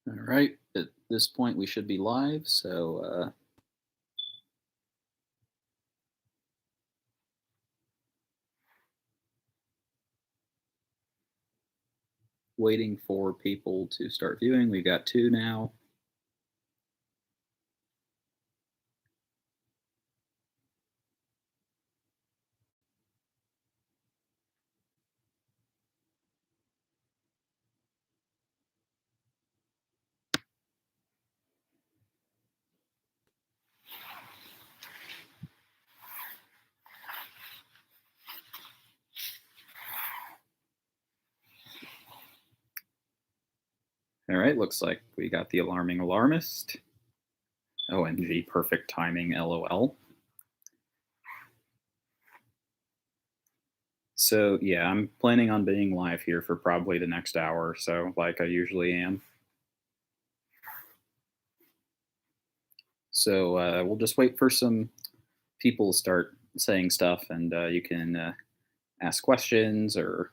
All right, at this point we should be live, so waiting for people to start viewing. We got two now. All right, looks like we got the alarming alarmist. OMG, perfect timing, LOL. So yeah, I'm planning on being live here for probably the next hour or so, like I usually am. So we'll just wait for some people to start saying stuff, and you can ask questions or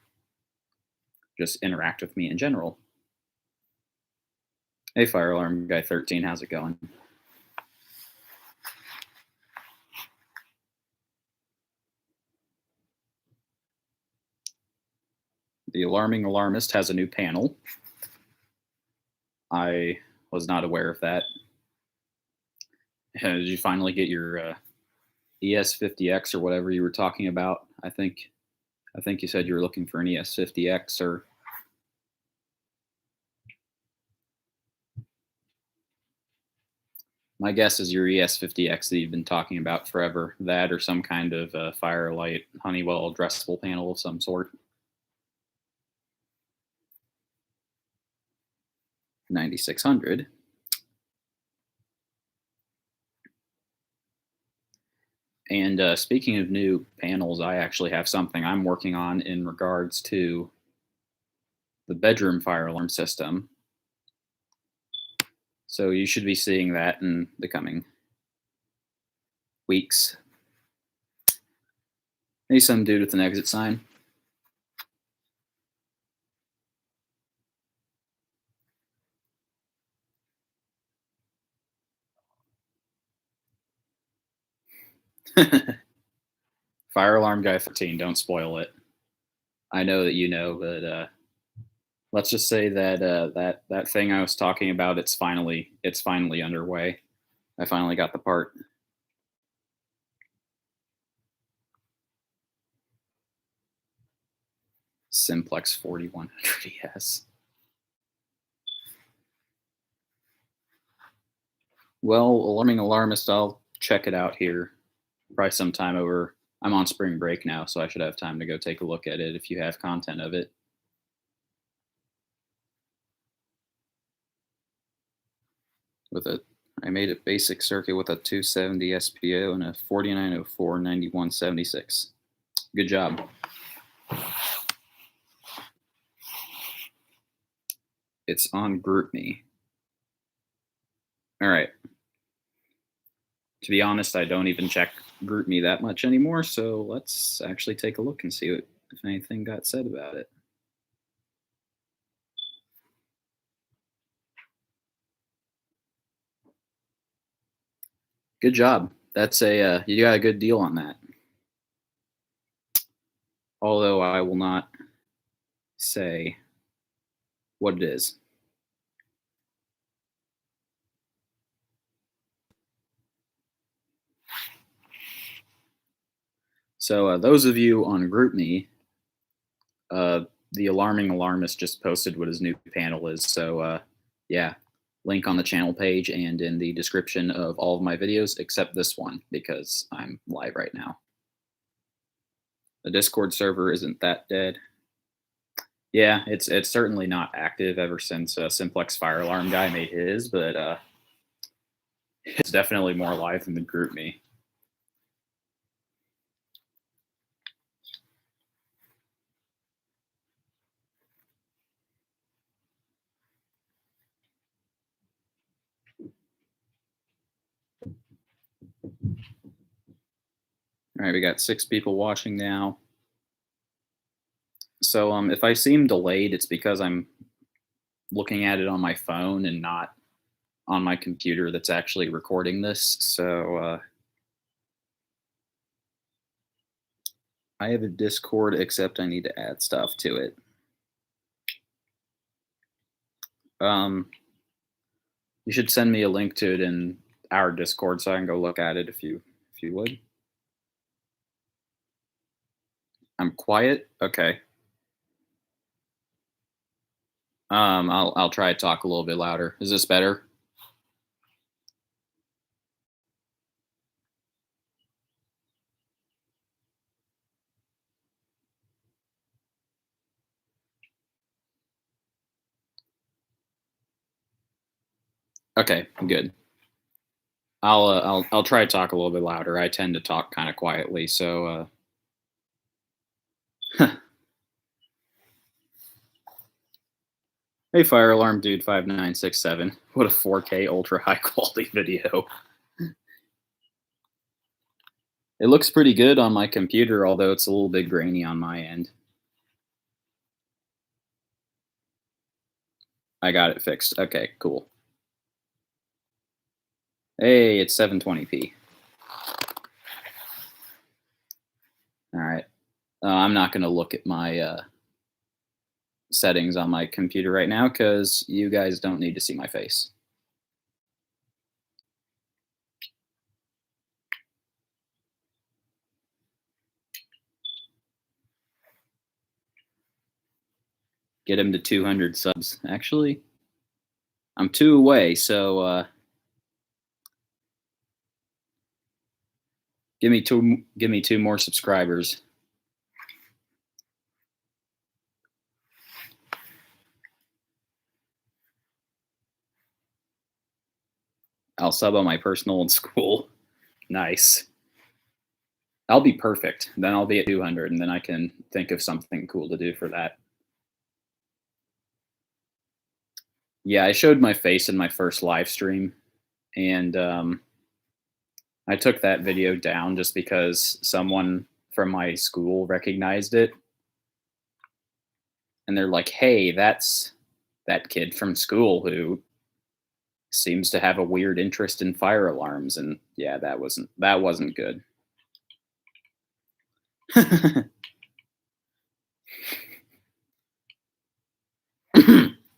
just interact with me in general. Hey, Fire Alarm Guy 13, how's it going? The alarming alarmist has a new panel. I was not aware of that. Did you finally get your ES50X or whatever you were talking about? I think you said you were looking for an ES50X or my guess is your ES50X that you've been talking about forever. That or some kind of Firelight Honeywell addressable panel of some sort. 9600. And speaking of new panels, I actually have something I'm working on in regards to the bedroom fire alarm system. So you should be seeing that in the coming weeks. Hey, some dude with an exit sign. Fire alarm guy 13, don't spoil it. I know that you know, but let's just say that that thing I was talking about, it's finally underway. I finally got the part. Simplex 4100 ES. Well, alarming alarmist, I'll check it out here. Probably sometime over. I'm on spring break now, so I should have time to go take a look at it if you have content of it. I made a basic circuit with a 270 SPO and a 4904 9176. Good job. It's on Groupme. All right. To be honest, I don't even check Groupme that much anymore, so let's actually take a look and see if anything got said about it. Good job. That's you got a good deal on that. Although I will not say what it is. So those of you on Groupme, the alarming alarmist just posted what his new panel is. So yeah, link on the channel page and in the description of all of my videos except this one because I'm live right now. The Discord server isn't that dead. Yeah, it's certainly not active ever since Simplex Fire Alarm Guy made his, but it's definitely more live than the Groupme. All right, we got 6 people watching now. So if I seem delayed, it's because I'm looking at it on my phone and not on my computer that's actually recording this. So I have a Discord, except I need to add stuff to it. You should send me a link to it in our Discord so I can go look at it if you would. I'm quiet. Okay. I'll try to talk a little bit louder. Is this better? Okay, good. I'll try to talk a little bit louder. I tend to talk kind of quietly, so hey, fire alarm dude 5967. What a 4K ultra high quality video. It looks pretty good on my computer, although it's a little bit grainy on my end. I got it fixed. Okay, cool. Hey, it's 720p. All right. I'm not going to look at my settings on my computer right now because you guys don't need to see my face. Get him to 200 subs. Actually, I'm 2 away, so give me two more subscribers. I'll sub on my personal and school. Nice. I'll be perfect. Then I'll be at 200, and then I can think of something cool to do for that. Yeah, I showed my face in my first live stream, and I took that video down just because someone from my school recognized it, and they're like, "Hey, that's that kid from school who seems to have a weird interest in fire alarms." And yeah, that wasn't good.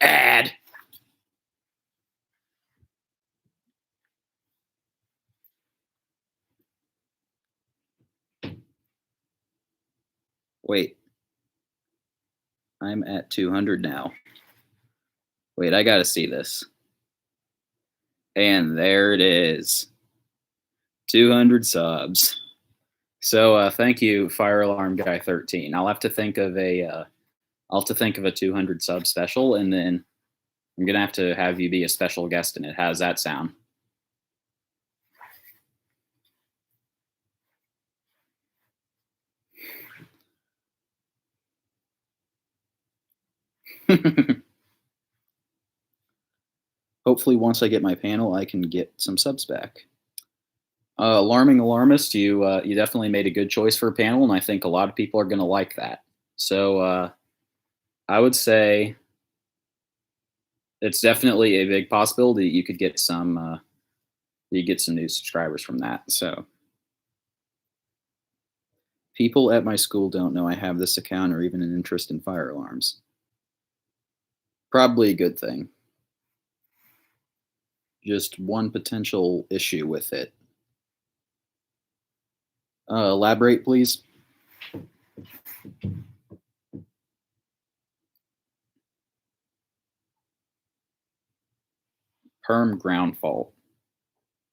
Ad. Wait, I'm at 200 now. Wait, I gotta see this. And there it is. 200 subs. So thank you, Fire Alarm Guy 13. I'll have to think of a 200 sub special, and then I'm gonna have you be a special guest in it. How's that sound? Hopefully, once I get my panel, I can get some subs back. Alarming Alarmist, you definitely made a good choice for a panel, and I think a lot of people are going to like that. So I would say it's definitely a big possibility you could get some new subscribers from that. So people at my school don't know I have this account or even an interest in fire alarms. Probably a good thing. Just one potential issue with it. Elaborate, please. Perm ground fault.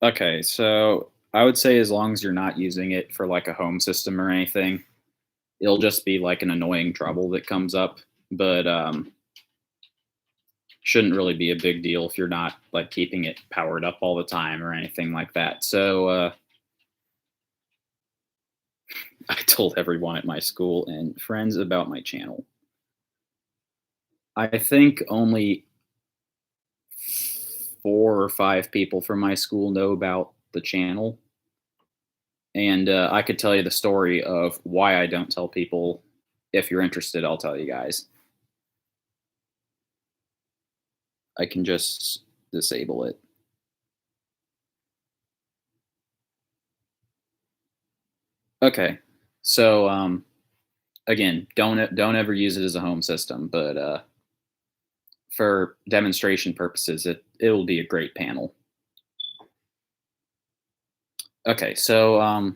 Okay, so I would say as long as you're not using it for like a home system or anything, it'll just be like an annoying trouble that comes up. But shouldn't really be a big deal if you're not like keeping it powered up all the time or anything like that. So I told everyone at my school and friends about my channel. I think only 4 or 5 people from my school know about the channel. And I could tell you the story of why I don't tell people. If you're interested, I'll tell you guys. I can just disable it. Okay. So again, don't ever use it as a home system, but for demonstration purposes, it'll be a great panel. Okay, so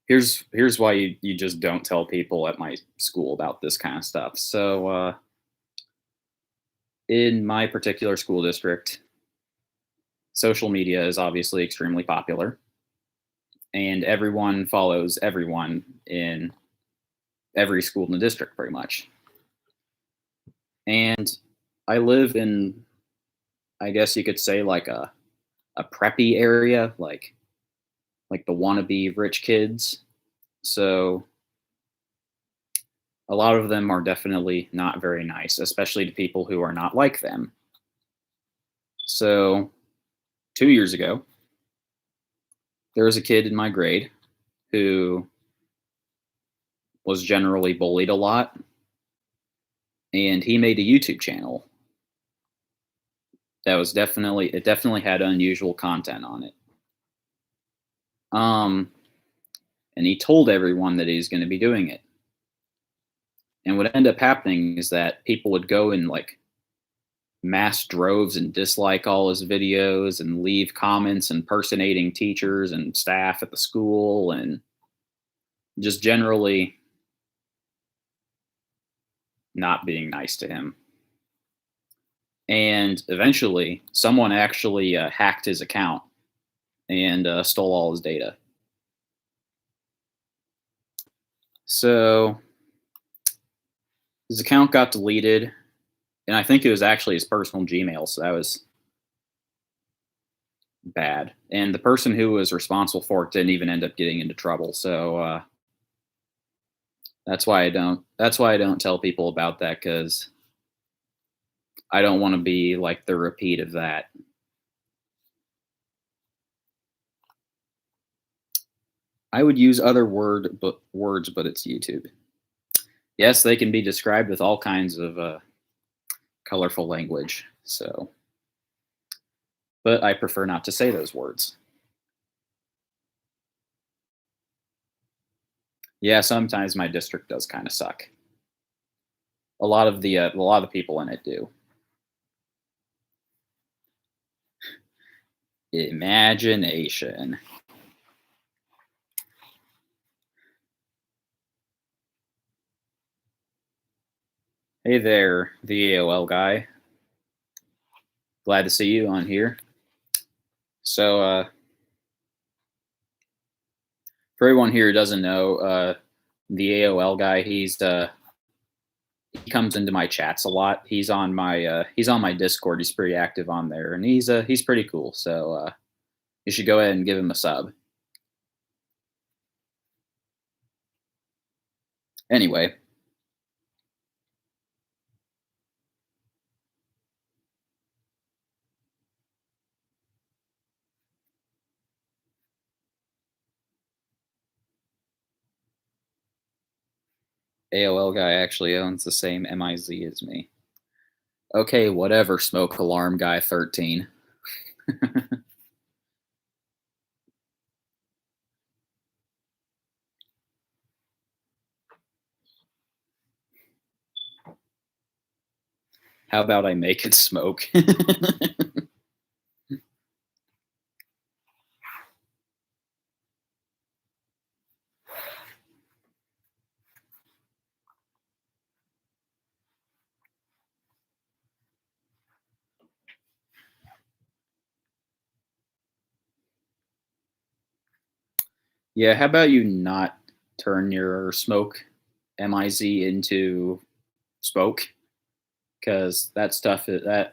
here's why you just don't tell people at my school about this kind of stuff. So in my particular school district, social media is obviously extremely popular, and everyone follows everyone in every school in the district, pretty much. And I live in, I guess you could say, like a preppy area, like the wannabe rich kids. So a lot of them are definitely not very nice, especially to people who are not like them. So 2 years ago, there was a kid in my grade who was generally bullied a lot, and he made a YouTube channel that was definitely had unusual content on it. Um, and he told everyone that he's going to be doing it. And what ended up happening is that people would go in like mass droves and dislike all his videos and leave comments impersonating teachers and staff at the school and just generally not being nice to him. And eventually, someone actually hacked his account and stole all his data. So his account got deleted, and I think it was actually his personal Gmail, so that was bad. And the person who was responsible for it didn't even end up getting into trouble. So that's why I don't tell people about that, because I don't want to be like the repeat of that. I would use other words, but it's YouTube. Yes, they can be described with all kinds of colorful language. So, but I prefer not to say those words. Yeah, sometimes my district does kind of suck. A lot of people in it do. Imagination. Hey there, the AOL guy. Glad to see you on here. So, for everyone here who doesn't know, the AOL guy, he comes into my chats a lot. He's on my Discord. He's pretty active on there, and he's pretty cool. So you should go ahead and give him a sub. Anyway, AOL guy actually owns the same MIZ as me. Okay, whatever, smoke alarm guy 13. How about I make it smoke? Yeah, how about you not turn your smoke MIZ into spoke? Because that stuff that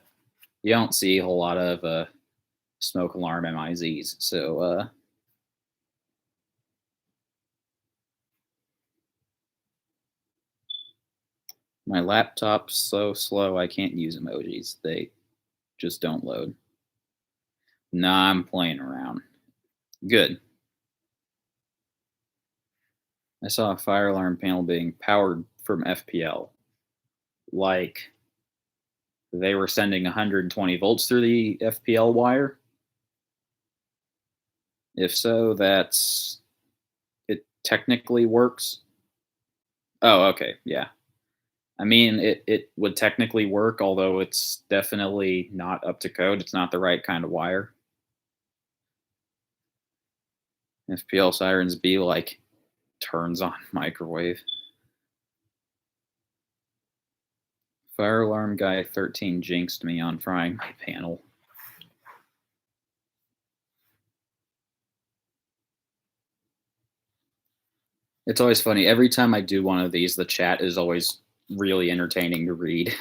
you don't see a whole lot of smoke alarm MIZs. So my laptop's so slow I can't use emojis. They just don't load. Nah, I'm playing around. Good. I saw a fire alarm panel being powered from FPL. Like, they were sending 120 volts through the FPL wire. If so, that's it technically works. Oh, okay, yeah. I mean, it would technically work, although it's definitely not up to code. It's not the right kind of wire. FPL sirens be like turns on microwave. Fire alarm guy 13 jinxed me on frying my panel. It's always funny. Every time I do one of these, the chat is always really entertaining to read.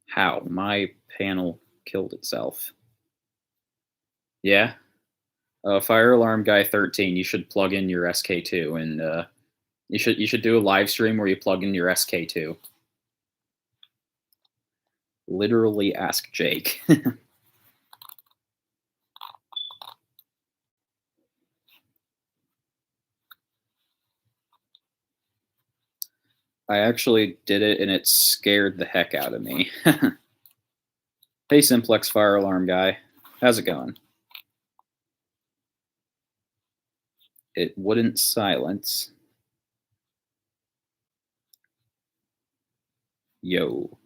How? My panel killed itself. Yeah. Fire alarm guy 13. You should plug in your SK2 and you should do a live stream where you plug in your SK2. Literally ask Jake. I actually did it and it scared the heck out of me. Hey Simplex fire alarm guy. How's it going? It wouldn't silence. Yo.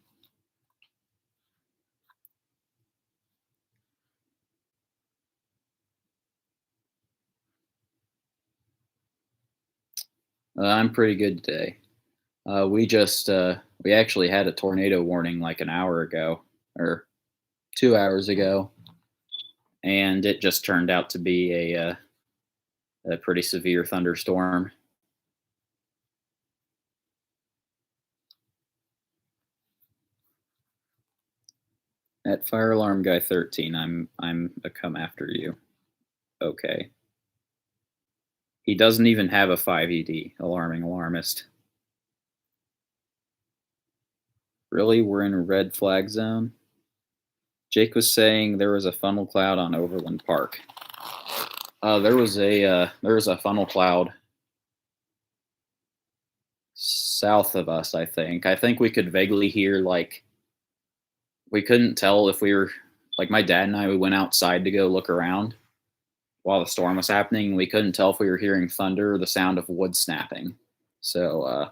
I'm pretty good today. We actually had a tornado warning like an hour ago or 2 hours ago, and it just turned out to be a pretty severe thunderstorm. At fire alarm guy 13, I'm a come after you. Okay. He doesn't even have a 5 ED. Alarming alarmist. Really, we're in a red flag zone. Jake was saying there was a funnel cloud on Overland Park. There was a funnel cloud south of us. I think we could vaguely hear like we couldn't tell if we were like my dad and I. We went outside to go look around while the storm was happening. We couldn't tell if we were hearing thunder or the sound of wood snapping. So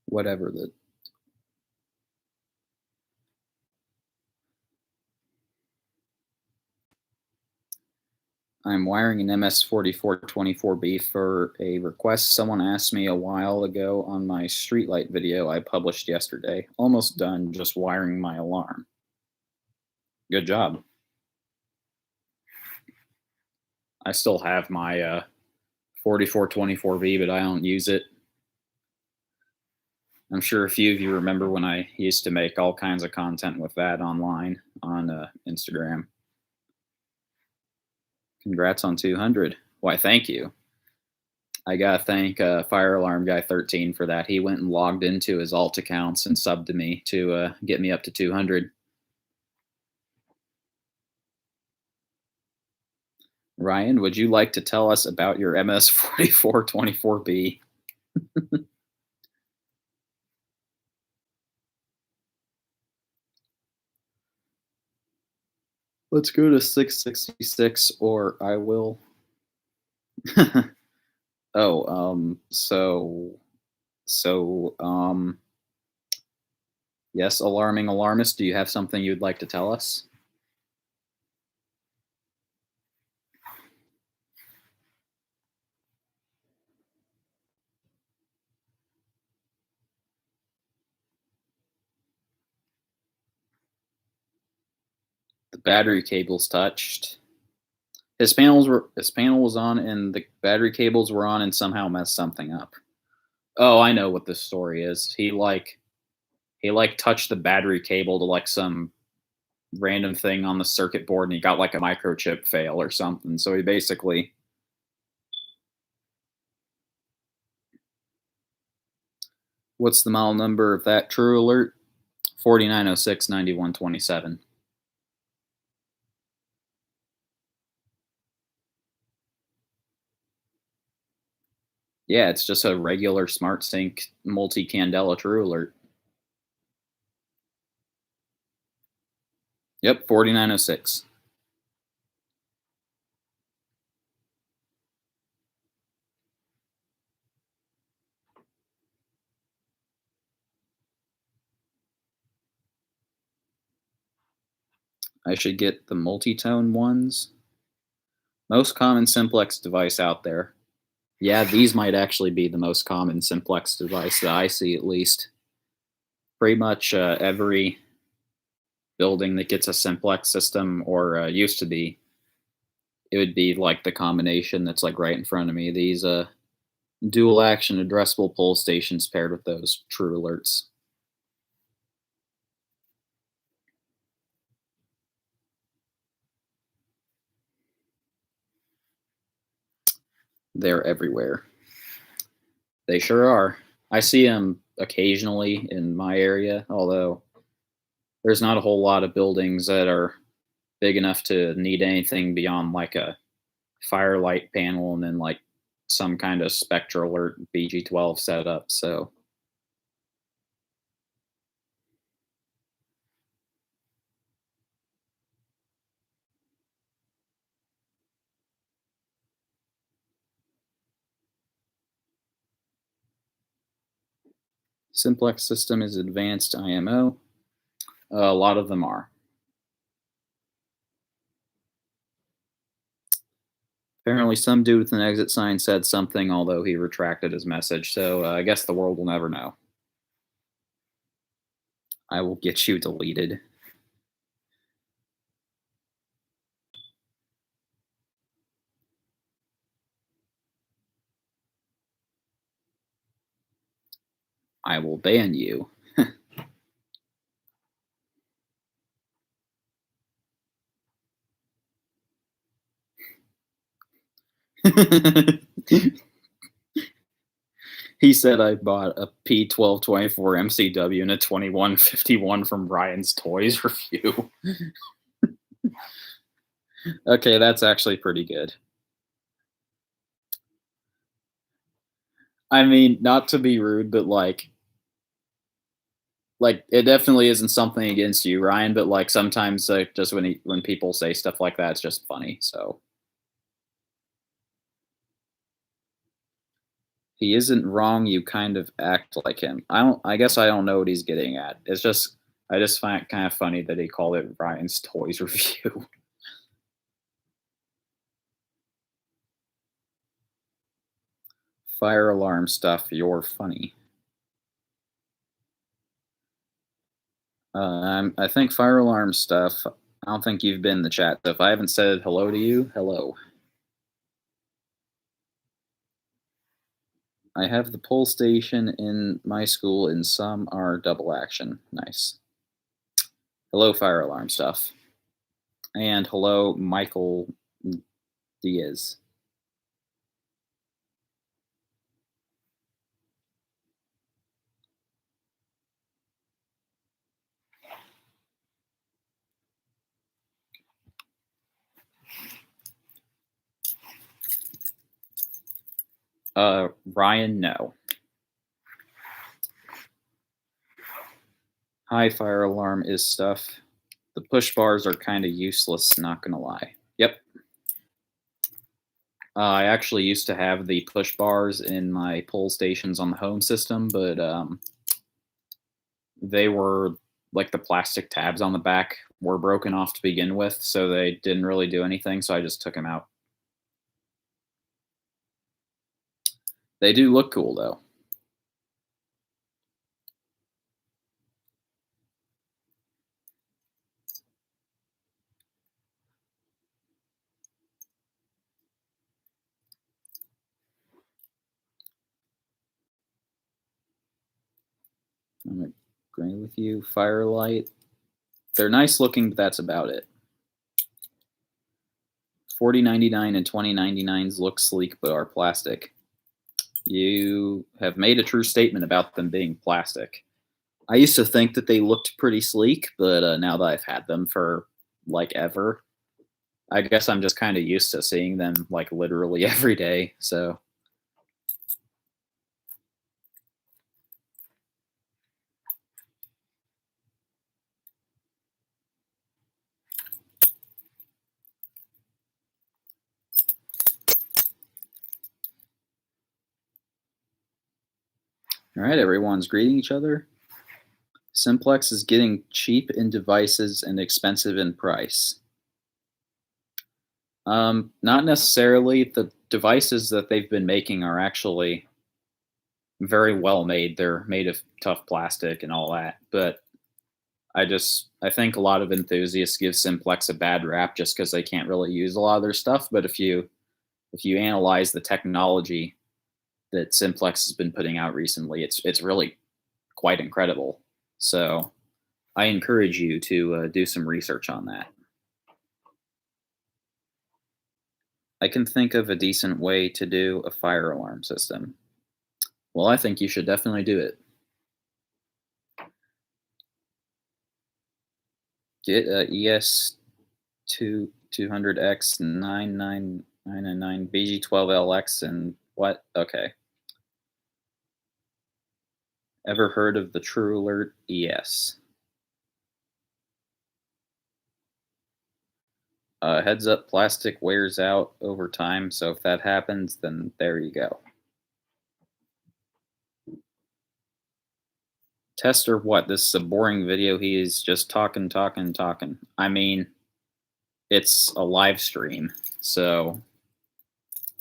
whatever the I'm wiring an MS4424B for a request someone asked me a while ago on my streetlight video I published yesterday. Almost done, just wiring my alarm. Good job. I still have my 4424B, but I don't use it. I'm sure a few of you remember when I used to make all kinds of content with that online on Instagram. Congrats on 200. Why, thank you. I gotta thank Fire Alarm Guy 13 for that. He went and logged into his alt accounts and subbed to me to get me up to 200. Ryan, would you like to tell us about your MS4424B? Let's go to 666 or I will. Oh, yes, alarming alarmist, do you have something you'd like to tell us? The battery cable's touched. His panel was on and the battery cables were on and somehow messed something up. Oh, I know what this story is. He touched the battery cable to like some random thing on the circuit board and he got like a microchip fail or something. So he basically what's the model number of that true alert? 4906 9127. Yeah, it's just a regular Smart Sync multi-candela True Alert. Yep, 4906. I should get the multi-tone ones. Most common simplex device out there. Yeah, these might actually be the most common simplex device that I see, at least. Pretty much every building that gets a simplex system, or used to be, it would be like the combination that's like right in front of me. These dual action addressable pull stations paired with those True Alerts. They're everywhere. They sure are. I see them occasionally in my area, although there's not a whole lot of buildings that are big enough to need anything beyond like a firelight panel and then like some kind of spectral alert BG12 setup. So simplex system is advanced IMO. A lot of them are. Apparently, some dude with an exit sign said something, although he retracted his message. So I guess the world will never know. I will get you deleted. I will ban you. He said I bought a P1224 MCW and a 2151 from Ryan's Toys review. Okay, that's actually pretty good. I mean, not to be rude, but like it definitely isn't something against you, Ryan, but like sometimes just when people say stuff like that, it's just funny. So he isn't wrong. You kind of act like him. I guess I don't know what he's getting at. It's just I just find it kind of funny that he called it Ryan's Toys review. Fire alarm stuff. You're funny. I think fire alarm stuff. I don't think you've been in the chat. So if I haven't said hello to you, hello. I have the pull station in my school, and some are double action. Nice. Hello, fire alarm stuff. And hello, Michael Diaz. Ryan, no. Hi, fire alarm is stuff. The push bars are kind of useless, not gonna lie. Yep. I actually used to have the push bars in my pull stations on the home system, but they were like the plastic tabs on the back were broken off to begin with, so they didn't really do anything. So I just took them out. They do look cool though. I'm agree with you. Firelight. They're nice looking, but that's about it. 4099 and 2099s look sleek but are plastic. You have made a true statement about them being plastic. I used to think that they looked pretty sleek, but now that I've had them for like ever, I guess I'm just kind of used to seeing them like literally every day. So All right, everyone's greeting each other. Simplex is getting cheap in devices and expensive in price. Not necessarily. The devices that they've been making are actually very well made. They're made of tough plastic and all that. But I think a lot of enthusiasts give Simplex a bad rap just because they can't really use a lot of their stuff. But if you analyze the technology that Simplex has been putting out recently, it's really quite incredible. So I encourage you to do some research on that. I can think of a decent way to do a fire alarm system. Well, I think you should definitely do it. Get a ES2 200X 99999 BG12LX and what? Okay. Ever heard of the True Alert ES? Heads up, plastic wears out over time, so if that happens, then there you go. Test or what? This is a boring video. He is just talking, talking, talking. I mean, it's a live stream, so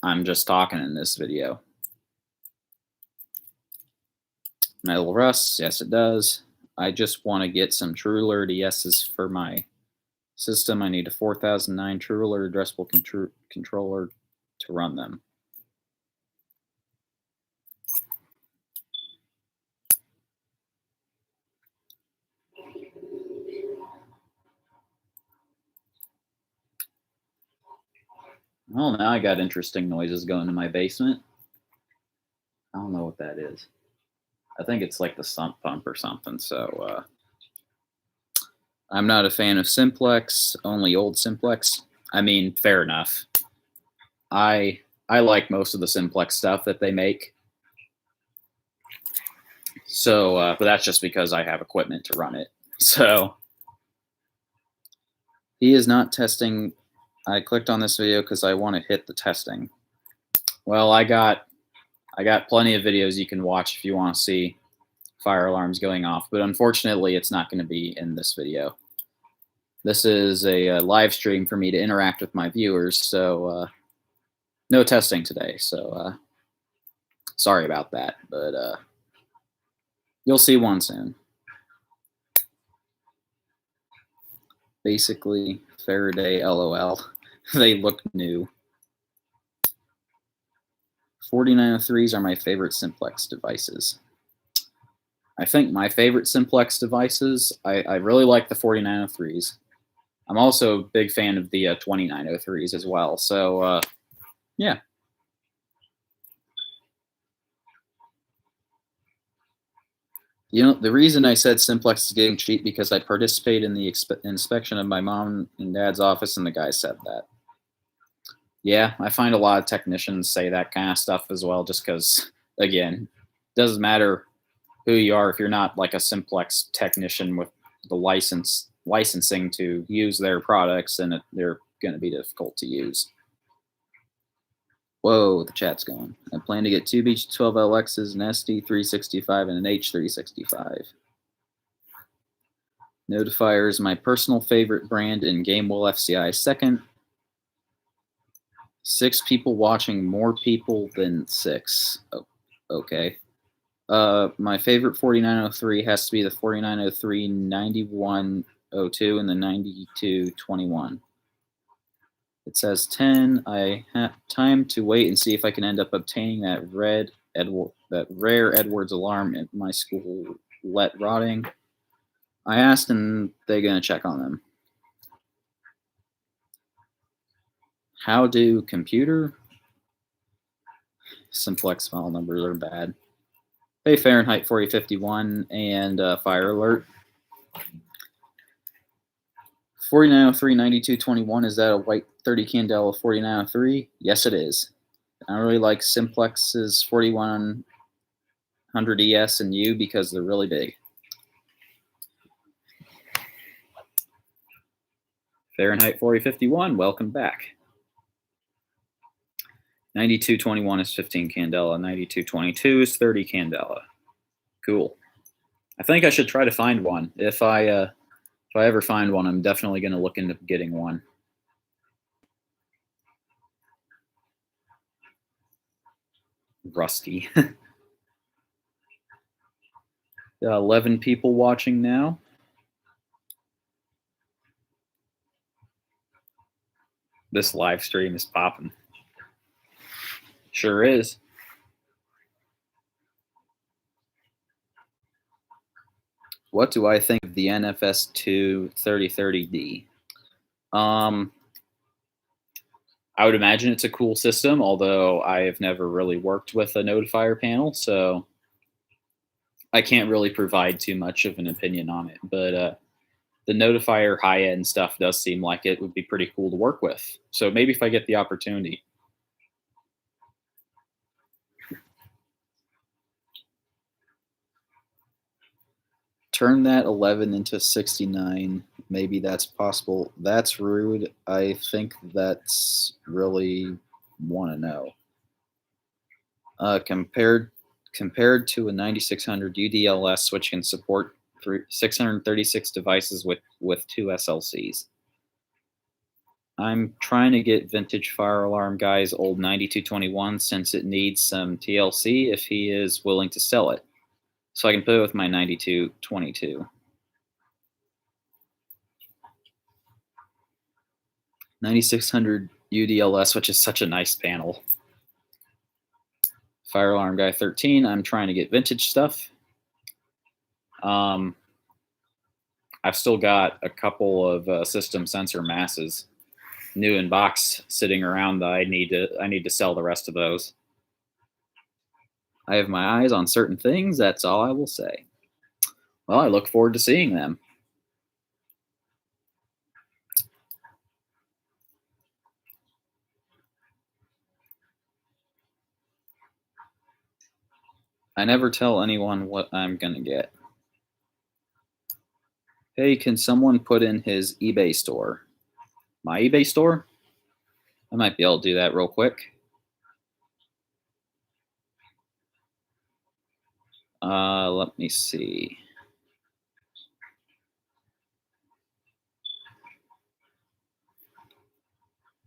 I'm just talking in this video. Metal rust, yes it does. I just want to get some True Alert ESs for my system. I need a 4009 True Alert addressable controller to run them. Well, now I got interesting noises going in my basement. I don't know what that is. I think it's like the sump pump or something. So I'm not a fan of Simplex, only old Simplex. I mean, fair enough. I like most of the Simplex stuff that they make. So, but that's just because I have equipment to run it. So he is not testing. I clicked on this video because I want to hit the testing. Well, I got plenty of videos you can watch if you want to see fire alarms going off, but unfortunately, it's not going to be in this video. This is a live stream for me to interact with my viewers, so no testing today. So sorry about that, but you'll see one soon. Basically, Faraday, LOL. They look new. 4903s are my favorite Simplex devices. I think my favorite Simplex devices, I really like the 4903s. I'm also a big fan of the 2903s as well. So, yeah. You know, the reason I said Simplex is getting cheap because I participated in the inspection of my mom and dad's office, and the guy said that. Yeah, I find a lot of technicians say that kind of stuff as well, just because, again, it doesn't matter who you are if you're not like a Simplex technician with the licensing to use their products, then they're going to be difficult to use. Whoa, the chat's going. I plan to get two BG12LXs, an SD365, and an H365. Notifier is my personal favorite brand, and Gamewell FCI second. 6 people watching, more people than 6. Oh, okay. My favorite 4903 has to be the 4903 9102 and the 9221. It says 10. I have time to wait and see if I can end up obtaining that rare Edwards alarm at my school let rotting. I asked and they're gonna check on them. How do computer? Simplex file numbers are bad. Hey, Fahrenheit 4051 and Fire Alert. 4903 9221, is that a white 30 Candela 4903? Yes, it is. I really like Simplex's 4100 ES and U because they're really big. Fahrenheit 4051, welcome back. 9221 is 15 Candela, 9222 is 30 Candela. Cool. I think I should try to find one. If I ever find one, I'm definitely going to look into getting one. Rusty. 11 people watching now. This live stream is popping. Sure is. What do I think of the NFS2 3030D? I would imagine it's a cool system, although I have never really worked with a notifier panel, so I can't really provide too much of an opinion on it. But the notifier high-end stuff does seem like it would be pretty cool to work with. So maybe if I get the opportunity. Turn that 11 into 69. Maybe that's possible. That's rude. I think that's really want to know. Compared to a 9600 UDLS, which can support 636 devices with 2 SLCs. I'm trying to get vintage fire alarm guy's old 9221 since it needs some TLC if he is willing to sell it. So I can put it with my 9222. 9600 UDLS, which is such a nice panel. Fire alarm guy 13. I'm trying to get vintage stuff. I've still got a couple of system sensor masses, new in box, sitting around that I need to sell the rest of those. I have my eyes on certain things. That's all I will say. Well, I look forward to seeing them. I never tell anyone what I'm gonna get. Hey, can someone put in his eBay store? My eBay store? I might be able to do that real quick. Let me see.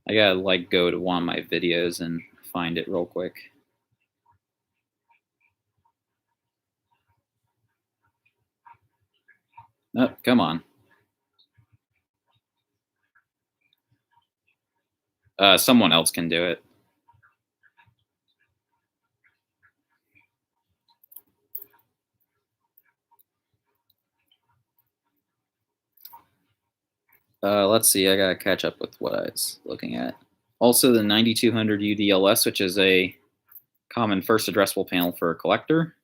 I gotta like go to one of my videos and find it real quick. Oh, come on. Someone else can do it. Let's see. I gotta catch up with what I was looking at. Also, the 9200 UDLS, which is a common first addressable panel for a collector.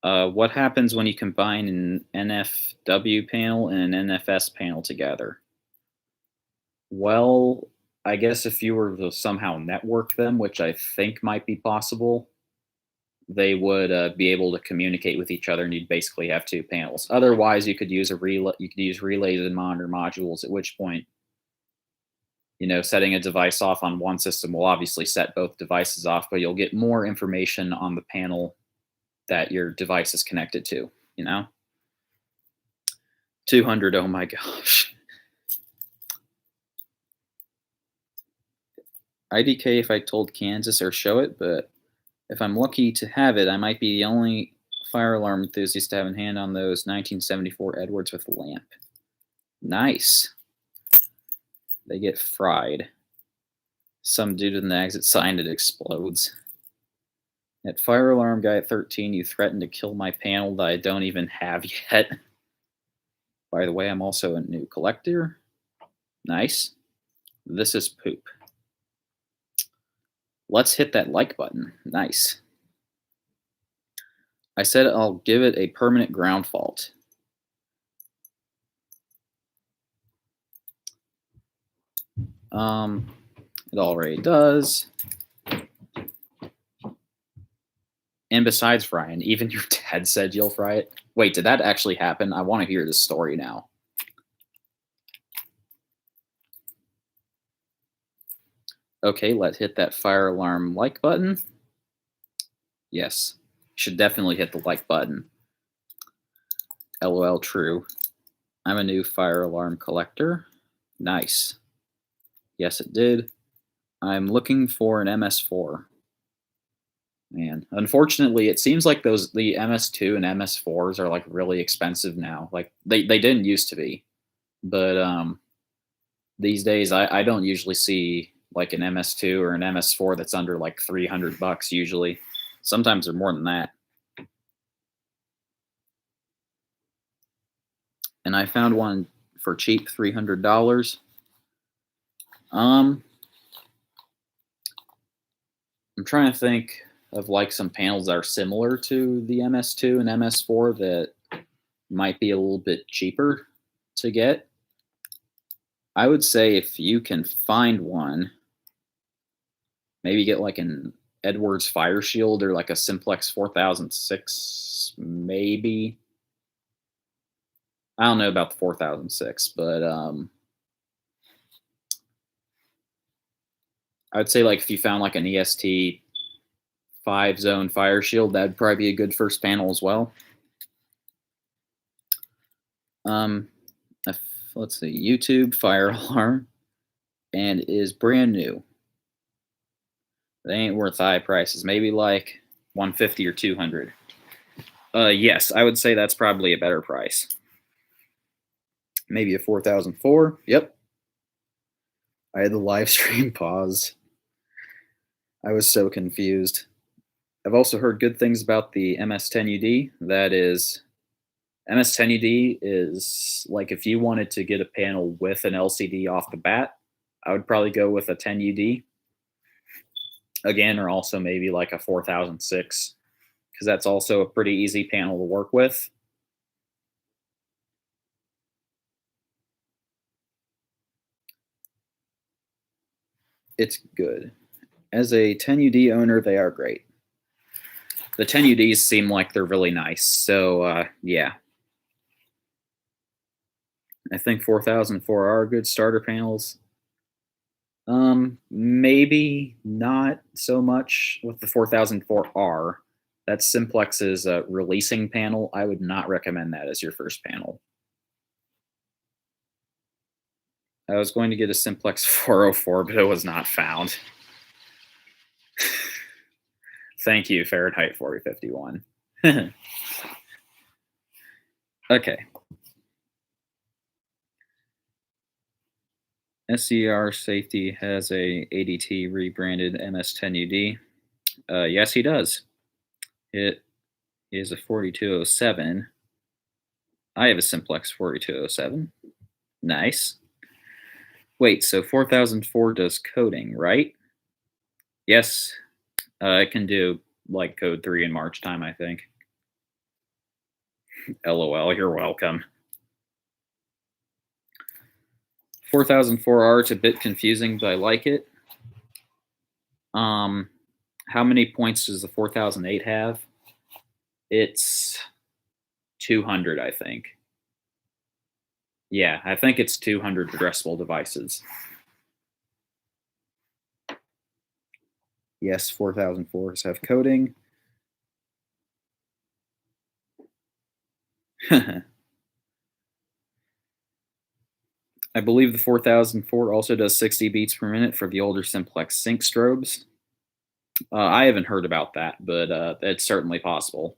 What happens when you combine an NFW panel and an NFS panel together? Well, I guess if you were to somehow network them, which I think might be possible, they would be able to communicate with each other, and you'd basically have 2 panels. Otherwise, you could use a relay. You could use relays and monitor modules. At which point, setting a device off on one system will obviously set both devices off, but you'll get more information on the panel that your device is connected to. 200. Oh my gosh. IDK if I told Kansas or show it, but if I'm lucky to have it, I might be the only fire alarm enthusiast to have in hand on those 1974 Edwards with lamp. Nice. They get fried. Some dude in the exit sign, it explodes. At fire alarm guy at 13, you threatened to kill my panel that I don't even have yet. By the way, I'm also a new collector. Nice. This is poop. Let's hit that like button. Nice. I said I'll give it a permanent ground fault. It already does. And besides, Ryan, even your dad said you'll fry it. Wait, did that actually happen? I want to hear this story now. Okay, let's hit that fire alarm like button. Yes. Should definitely hit the like button. LOL true. I'm a new fire alarm collector. Nice. Yes, it did. I'm looking for an MS4. Man, unfortunately, it seems like the MS2 and MS4s are like really expensive now. Like they didn't used to be, but these days I don't usually see like an MS2 or an MS4 that's under like $300 usually. Sometimes they're more than that. And I found one for cheap, $300. Um, I'm trying to think of like some panels that are similar to the MS2 and MS4 that might be a little bit cheaper to get. I would say if you can find one, maybe get like an Edwards Fire Shield or like a Simplex 4006, maybe. I don't know about the 4006, but I would say like if you found like an EST 5-zone Fire Shield, that'd probably be a good first panel as well. Um, let's see, YouTube fire alarm and is brand new. They ain't worth high prices. Maybe like 150 or 200. Yes, I would say that's probably a better price. Maybe a 4004. Yep. I had the live stream paused. I was so confused. I've also heard good things about the MS10UD. That is, MS10UD is like if you wanted to get a panel with an LCD off the bat, I would probably go with a 10UD again, or also maybe like a 4006, because that's also a pretty easy panel to work with. It's good. As a 10UD owner, they are great. The 10UDs seem like they're really nice. So, yeah. I think 4004 are good starter panels. Maybe not so much with the 4004R. That's Simplex's releasing panel. I would not recommend that as your first panel. I was going to get a Simplex 404, but it was not found. Thank you, Fahrenheit 4051. Okay. SCR Safety has a ADT rebranded MS10UD. Yes, he does. It is a 4207. I have a Simplex 4207. Nice. Wait, so 4004 does coding, right? Yes, it can do like code 3 in March time, I think. LOL, you're welcome. 4004R, it's a bit confusing, but I like it. How many points does the 4008 have? It's 200, I think. Yeah, I think it's 200 addressable devices. Yes, 4004s have coding. I believe the 4004 also does 60 beats per minute for the older Simplex sync strobes. I haven't heard about that, but it's certainly possible.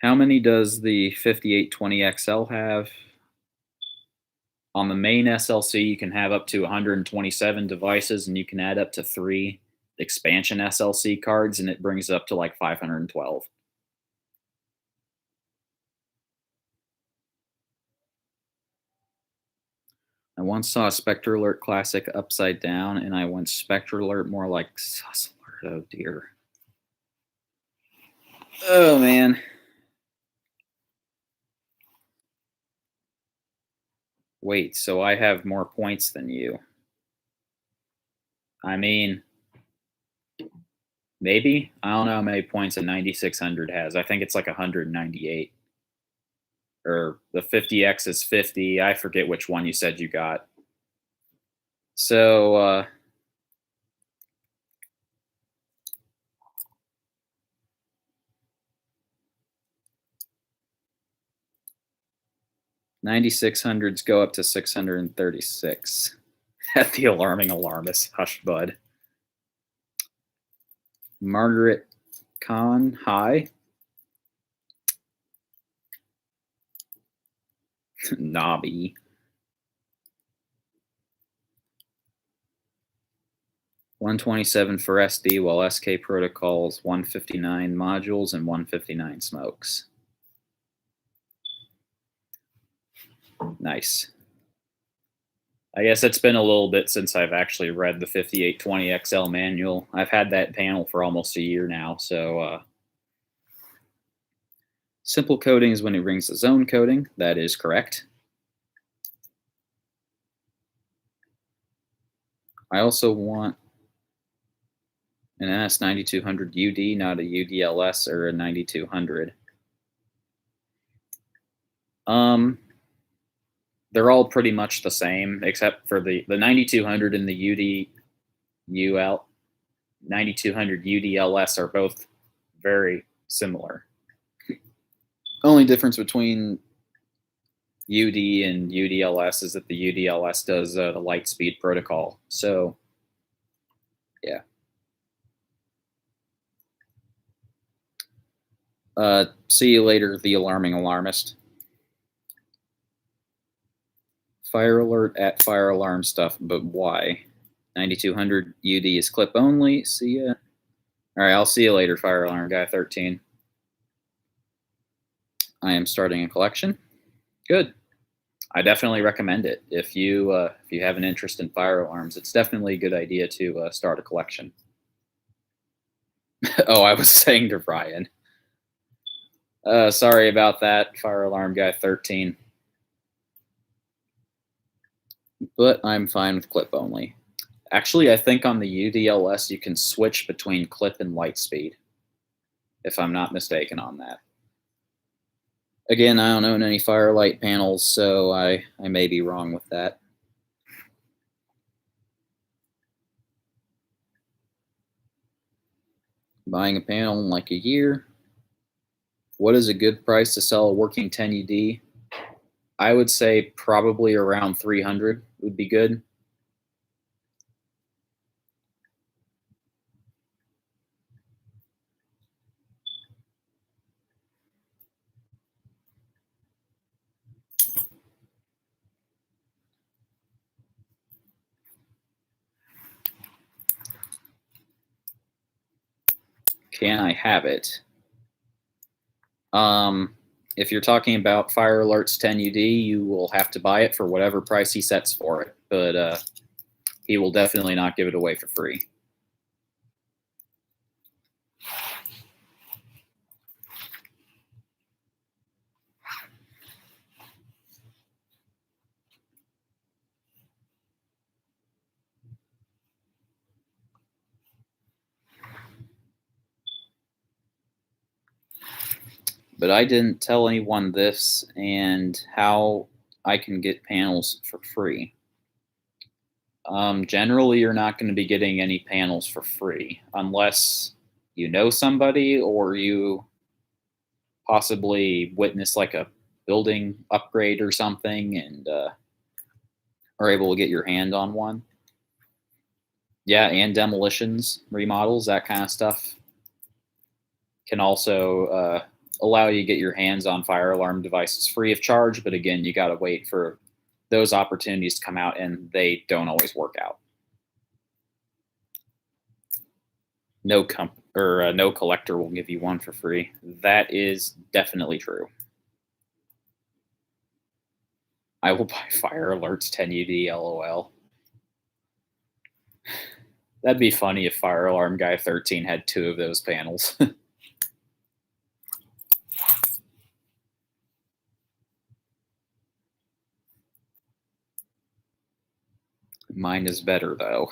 How many does the 5820XL have? On the main SLC, you can have up to 127 devices, and you can add up to 3 expansion SLC cards, and it brings it up to like 512. I once saw a Spectre Alert Classic upside down, and I went Spectre Alert more like Sus Alert. Oh, dear. Oh, man. Wait, so I have more points than you. I mean, maybe? I don't know how many points a 9600 has. I think it's like 198. Or the 50X is 50. I forget which one you said you got. So, 9600s go up to 636 at the alarming alarmist. Hush, bud. Margaret Kahn, hi. Nobby. 127 for SD, while SK protocols 159 modules and 159 smokes. Nice. I guess it's been a little bit since I've actually read the 5820XL manual. I've had that panel for almost a year now, so simple coding is when it rings the zone coding. That is correct. I also want an NS9200 UD, not a UDLS or a 9200. They're all pretty much the same, except for the 9200 and the UL 9200 UDLS are both very similar. Only difference between UD and UDLS is that the UDLS does the light speed protocol. So, yeah. See you later, the alarming alarmist. Fire alert at fire alarm stuff, but why? 9200 UD is clip only. See ya. All right, I'll see you later, fire alarm guy 13. I am starting a collection. Good. I definitely recommend it. If you have an interest in fire alarms, it's definitely a good idea to start a collection. Oh, I was saying to Ryan. Sorry about that, fire alarm guy 13. But I'm fine with clip only. Actually, I think on the UDLS you can switch between clip and light speed, if I'm not mistaken on that. Again, I don't own any firelight panels, so I may be wrong with that. Buying a panel in like a year. What is a good price to sell a working 10UD? I would say probably around 300 would be good. Can I have it? If you're talking about Fire Alert's 10UD, you will have to buy it for whatever price he sets for it, but he will definitely not give it away for free. But I didn't tell anyone this and how I can get panels for free. Generally, you're not going to be getting any panels for free unless you know somebody or you possibly witness like a building upgrade or something and are able to get your hand on one. Yeah, and demolitions, remodels, that kind of stuff can also allow you to get your hands on fire alarm devices free of charge. But again, you got to wait for those opportunities to come out, and they don't always work out. No collector will give you one for free. That is definitely true. I will buy Fire Alert's 10UD, LOL. That'd be funny if Fire Alarm Guy 13 had 2 of those panels. Mine is better, though.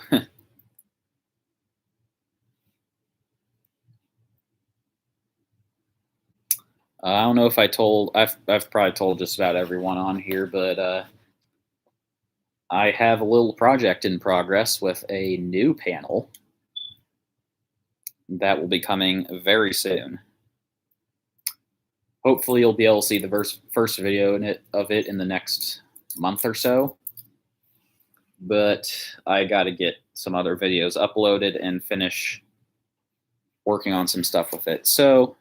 I don't know if I've probably told just about everyone on here, but I have a little project in progress with a new panel that will be coming very soon. hopefully you'll be able to see the first video of it in the next month or so. But I got to get some other videos uploaded and finish working on some stuff with it. So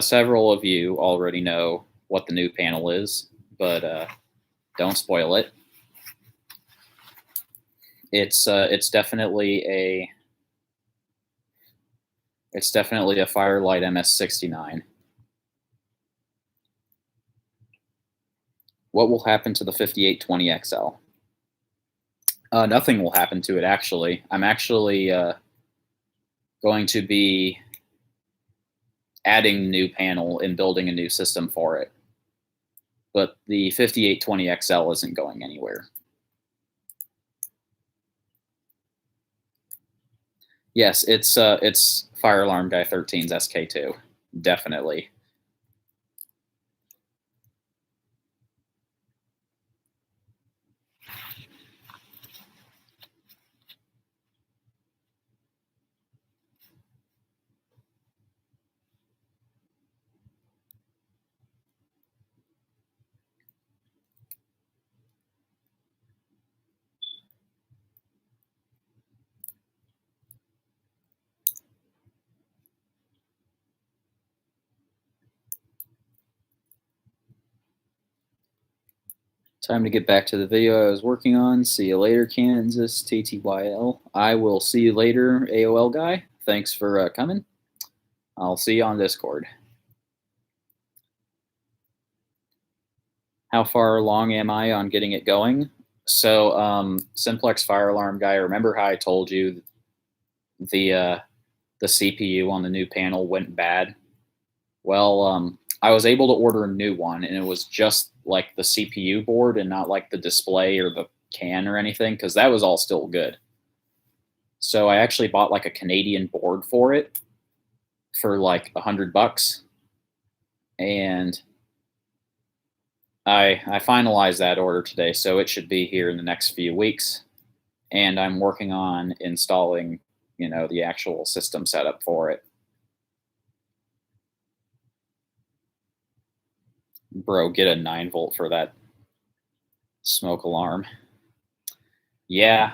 several of you already know what the new panel is, but don't spoil it. It's definitely a Firelight MS69. What will happen to the 5820XL? Nothing will happen to it, actually. I'm actually going to be adding a new panel and building a new system for it. But the 5820XL isn't going anywhere. Yes, it's Fire Alarm Guy 13's SK2, definitely. Time to get back to the video I was working on. See you later, Kansas TTYL. I will see you later, AOL guy. Thanks for coming. I'll see you on Discord. How far along am I on getting it going? So, Simplex Fire Alarm Guy, remember how I told you the CPU on the new panel went bad? Well, I was able to order a new one, and it was just like the CPU board and not like the display or the can or anything, because that was all still good. So I actually bought like a Canadian board for it for like $100, and I finalized that order today, so it should be here in the next few weeks. And I'm working on installing, the actual system setup for it. Bro, get a 9-volt for that smoke alarm. Yeah.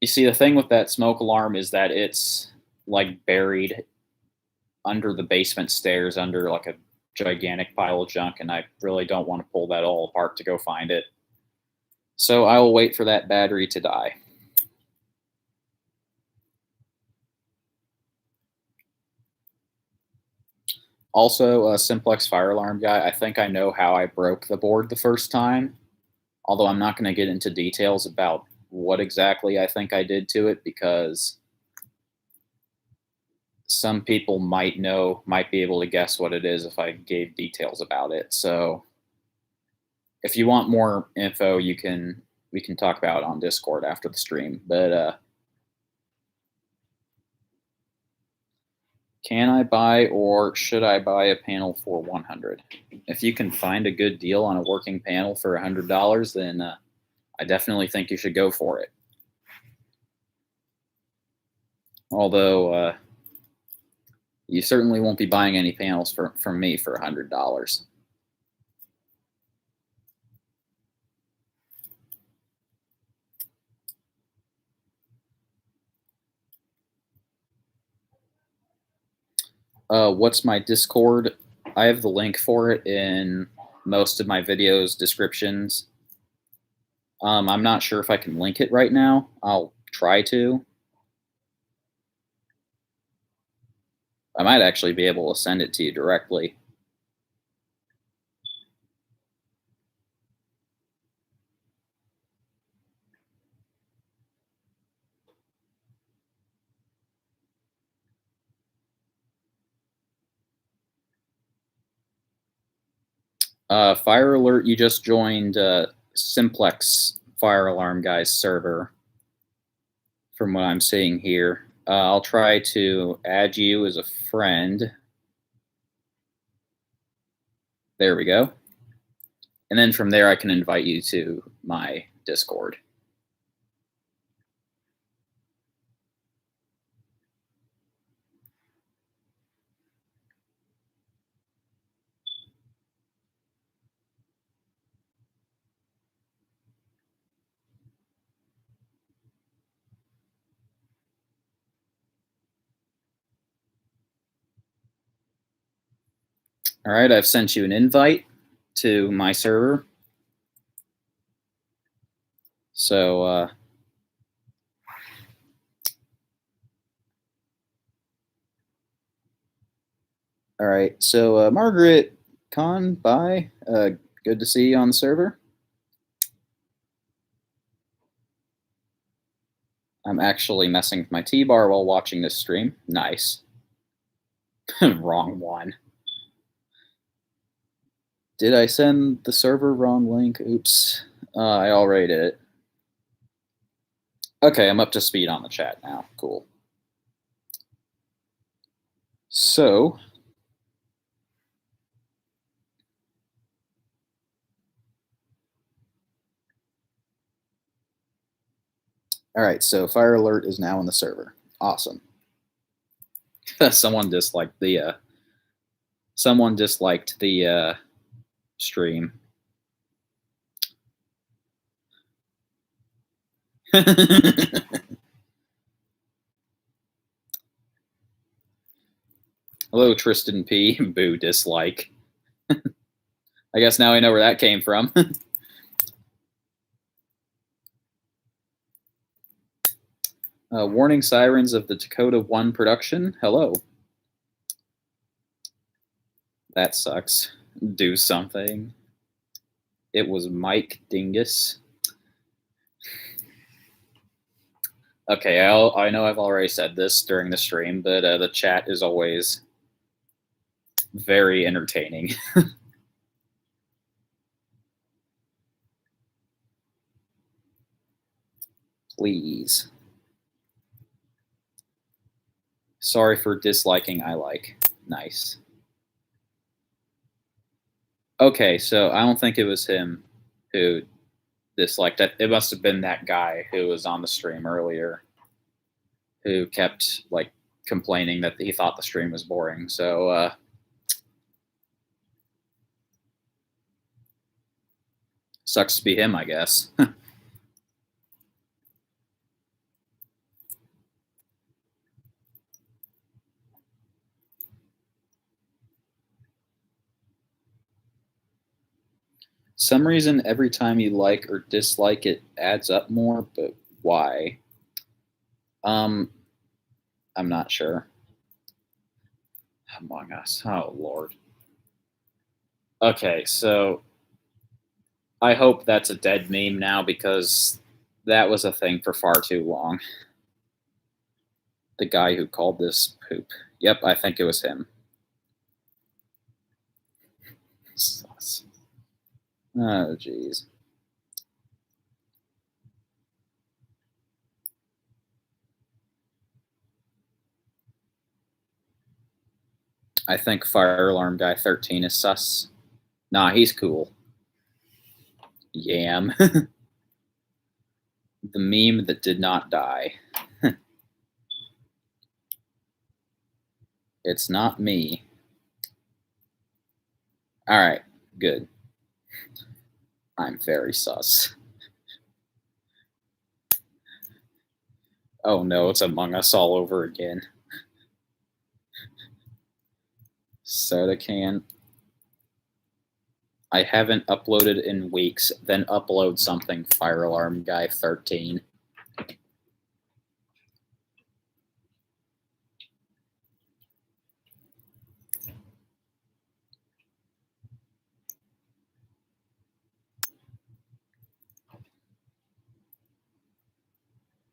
You see, the thing with that smoke alarm is that it's like buried under the basement stairs under like a gigantic pile of junk, and I really don't want to pull that all apart to go find it. So I will wait for that battery to die. Also, Simplex Fire Alarm Guy, I think I know how I broke the board the first time, although I'm not going to get into details about what exactly I think I did to it, because some people might be able to guess what it is if I gave details about it. So if you want more info, we can talk about it on Discord after the stream. But can I buy or should I buy a panel for $100? If you can find a good deal on a working panel for $100, then I definitely think you should go for it. Although you certainly won't be buying any panels from me for $100. What's my Discord? I have the link for it in most of my videos descriptions. I'm not sure if I can link it right now. I'll try to. I might actually be able to send it to you directly. Fire alert, you just joined Simplex Fire Alarm Guy's server from what I'm seeing here. I'll try to add you as a friend. There we go. And then from there, I can invite you to my Discord. All right, I've sent you an invite to my server. So, all right. So, Margaret Khan, bye. Good to see you on the server. I'm actually messing with my T-bar while watching this stream. Nice. Wrong one. Did I send the server wrong link? Oops. I already did it. Okay, I'm up to speed on the chat now. Cool. So, all right, so Fire Alert is now in the server. Awesome. Someone disliked the stream. Hello, Tristan P. Boo, dislike. I guess now I know where that came from. Warning sirens of the Dakota 1 production. Hello. That sucks. Do something. It was Mike Dingus. Okay, I know I've already said this during the stream, but the chat is always very entertaining. Please. Sorry for disliking I like. Nice. Okay, so I don't think it was him who disliked it. It must have been that guy who was on the stream earlier who kept like complaining that he thought the stream was boring. So sucks to be him, I guess. Some reason every time you like or dislike it adds up more, but why? I'm not sure. Among Us. Oh Lord. Okay, so I hope that's a dead meme now because that was a thing for far too long. The guy who called this poop. Yep, I think it was him. Sus. Oh, jeez. I think Fire Alarm Guy 13 is sus. Nah, he's cool. Yam. The meme that did not die. It's not me. All right, good. I'm very sus. Oh no, it's Among Us all over again. Soda can. I haven't uploaded in weeks. Then upload something, Fire Alarm Guy 13.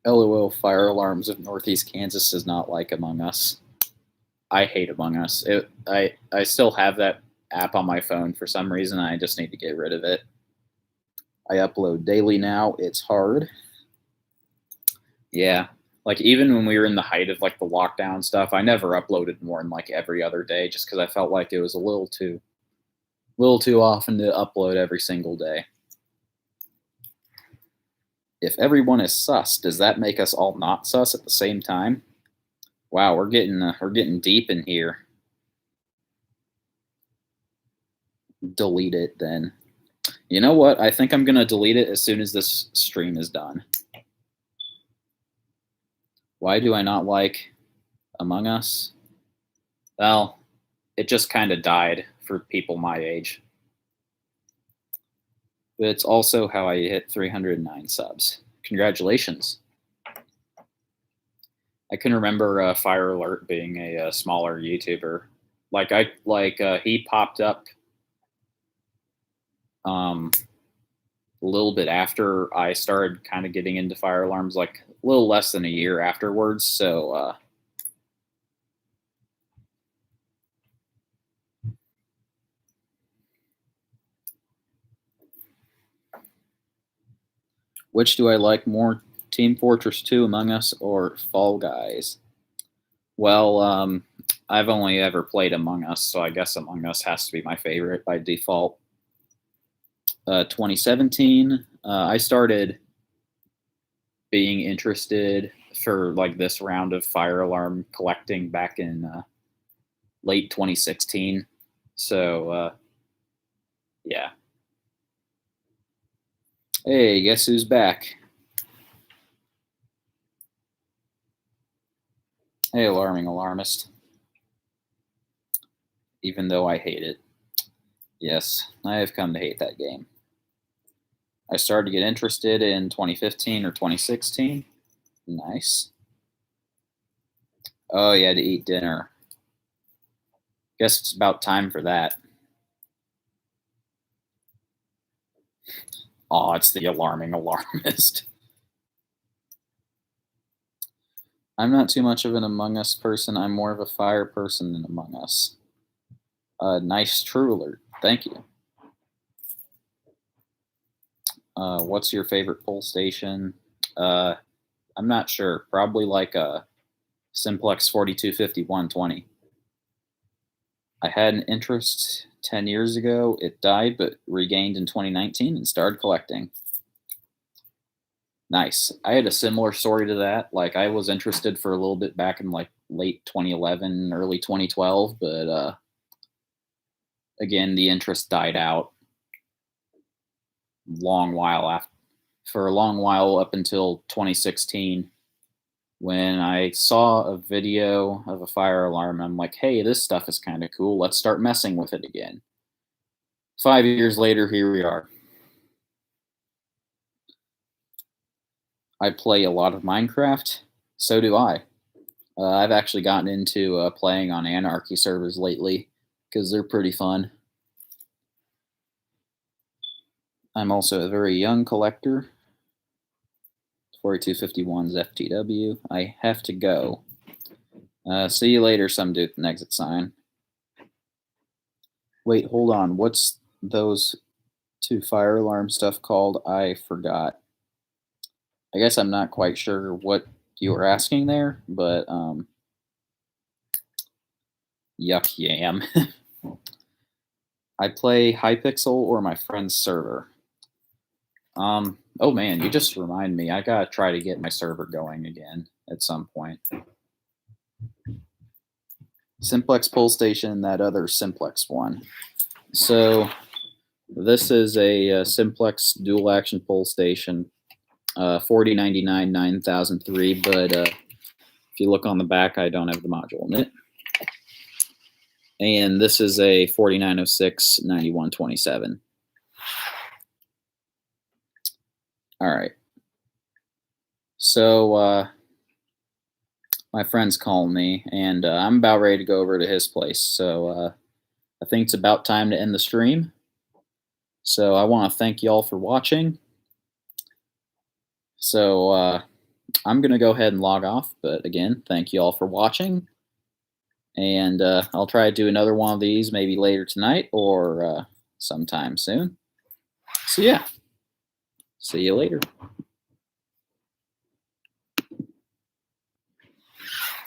LOL, Fire Alarms of Northeast Kansas does not like Among Us. I hate Among Us. I still have that app on my phone for some reason. I just need to get rid of it. I upload daily now. It's hard. Yeah. Like even when we were in the height of like the lockdown stuff, I never uploaded more than like every other day just because I felt like it was a little too often to upload every single day. If everyone is sus, does that make us all not sus at the same time? Wow, we're getting deep in here. Delete it then. You know what? I think I'm gonna delete it as soon as this stream is done. Why do I not like Among Us? Well, it just kind of died for people my age. But it's also how I hit 309 subs. Congratulations. I can remember Fire Alert being a smaller YouTuber. He popped up a little bit after I started kind of getting into fire alarms, like a little less than a year afterwards. So which do I like more, Team Fortress 2, Among Us, or Fall Guys? Well, I've only ever played Among Us, so I guess Among Us has to be my favorite by default. 2017, I started being interested for like this round of fire alarm collecting back in late 2016. So, yeah. Hey, guess who's back? Hey, Alarming Alarmist. Even though I hate it. Yes, I have come to hate that game. I started to get interested in 2015 or 2016. Nice. Oh, yeah, to eat dinner. Guess it's about time for that. Oh, it's the Alarming Alarmist. I'm not too much of an Among Us person. I'm more of a fire person than Among Us. Nice true alert. Thank you. What's your favorite poll station? I'm not sure. Probably like a Simplex 425120. I had an interest 10 years ago. It died, but regained in 2019 and started collecting. Nice. I had a similar story to that. Like I was interested for a little bit back in like late 2011, early 2012, but again, the interest died out for a long while up until 2016 when I saw a video of a fire alarm. I'm like, hey, this stuff is kind of cool. Let's start messing with it again. 5 years later, here we are. I play a lot of Minecraft. So do I. I've actually gotten into playing on Anarchy servers lately because they're pretty fun. I'm also a very young collector. 4251's FTW. I have to go. See you later, some dude with an exit sign. Wait, hold on. What's those two fire alarm stuff called? I forgot. I guess I'm not quite sure what you were asking there, but yuck yam. I play Hypixel or my friend's server. Oh man, you just remind me. I gotta try to get my server going again at some point. Simplex Pull Station, that other Simplex one. So this is a Simplex dual action pull station, 4099 9003. But if you look on the back, I don't have the module in it. And this is a 4906 9127. All right. So my friend's calling me, and I'm about ready to go over to his place. So I think it's about time to end the stream. So I want to thank y'all for watching. So I'm going to go ahead and log off. But again, thank you all for watching. And I'll try to do another one of these maybe later tonight or sometime soon. So yeah, see you later.